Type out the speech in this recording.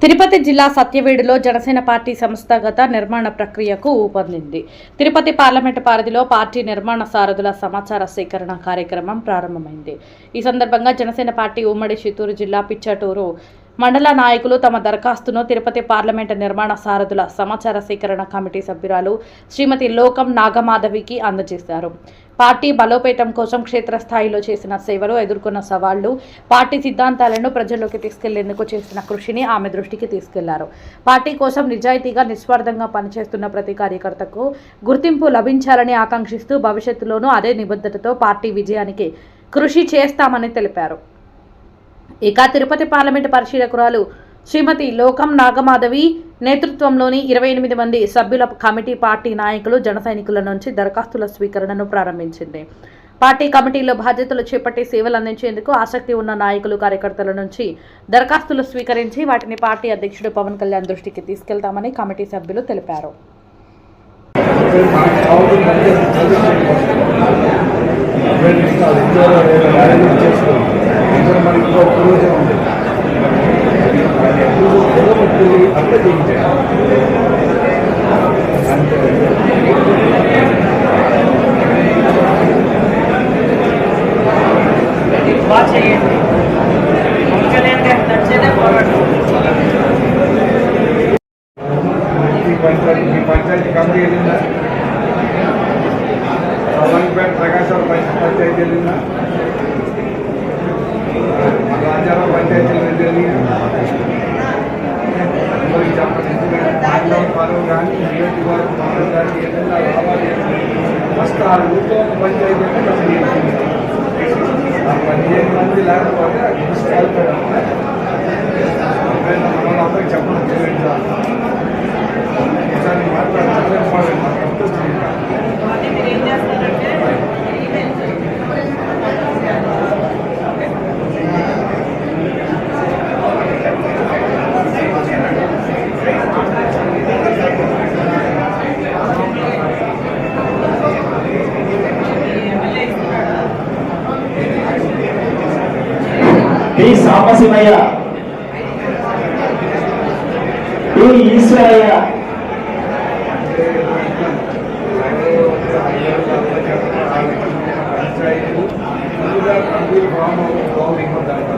తిరుపతి జిల్లా సత్యవేడులో జనసేన పార్టీ సంస్థాగత నిర్మాణ ప్రక్రియకు ఊపందింది. తిరుపతి పార్లమెంటు పరిధిలో పార్టీ నిర్మాణ సారథుల సమాచార సేకరణ కార్యక్రమం ప్రారంభమైంది. ఈ సందర్భంగా జనసేన పార్టీ ఉమ్మడి చిత్తూరు జిల్లా పిచ్చటూరు మండల నాయకులు తమ దరఖాస్తును తిరుపతి పార్లమెంటు నిర్మాణ సారథుల సమాచార సేకరణ కమిటీ సభ్యురాలు శ్రీమతి లోకం నాగమాధవికి అందజేశారు. పార్టీ బలోపేతం కోసం క్షేత్రస్థాయిలో చేసిన సేవలు, ఎదుర్కొన్న సవాళ్లు, పార్టీ సిద్ధాంతాలను ప్రజల్లోకి తీసుకెళ్లేందుకు చేసిన కృషిని ఆమె దృష్టికి తీసుకెళ్లారు. పార్టీ కోసం నిజాయితీగా, నిస్వార్థంగా పనిచేస్తున్న ప్రతి కార్యకర్తకు గుర్తింపు లభించాలని ఆకాంక్షిస్తూ భవిష్యత్తులోనూ అదే నిబద్ధతతో పార్టీ విజయానికి కృషి చేస్తామని తెలిపారు. ఇక తిరుపతి పార్లమెంటు పరిశీలకురాలు శ్రీమతి లోకం నాగమాధవి నేతృత్వంలోని 28 మంది సభ్యుల కమిటీ పార్టీ నాయకులు, జన సైనికుల నుంచి దరఖాస్తుల స్వీకరణను ప్రారంభించింది. పార్టీ కమిటీలో బాధ్యతలు చేపట్టి సేవలు అందించేందుకు ఆసక్తి ఉన్న నాయకులు, కార్యకర్తల నుంచి దరఖాస్తులు స్వీకరించి వాటిని పార్టీ అధ్యక్షుడు పవన్ కళ్యాణ్ దృష్టికి తీసుకెళ్తామని కమిటీ సభ్యులు తెలిపారు. పంచాయతీ కమిటీ వెళ్ళిందా? సవన్పేట ప్రకాశం పంచాయతీ వెళ్ళిందా? రాజారావు పంచాయతీలు వెళ్ళిందా? పరువు కానీ నియోజకవర్గం పనులు కానీ ఏదైనా రావాలి ఫస్ట్ ఆ ఊళ్ళో పంచాయతీ అంటే 15 మంది లేకపోతే మమ్మల్ని అందరికి చెప్పడం తెలియదు. ఒకసారి సాంబశివయ్య, ఈశ్వరయ్య, పంచాయతీ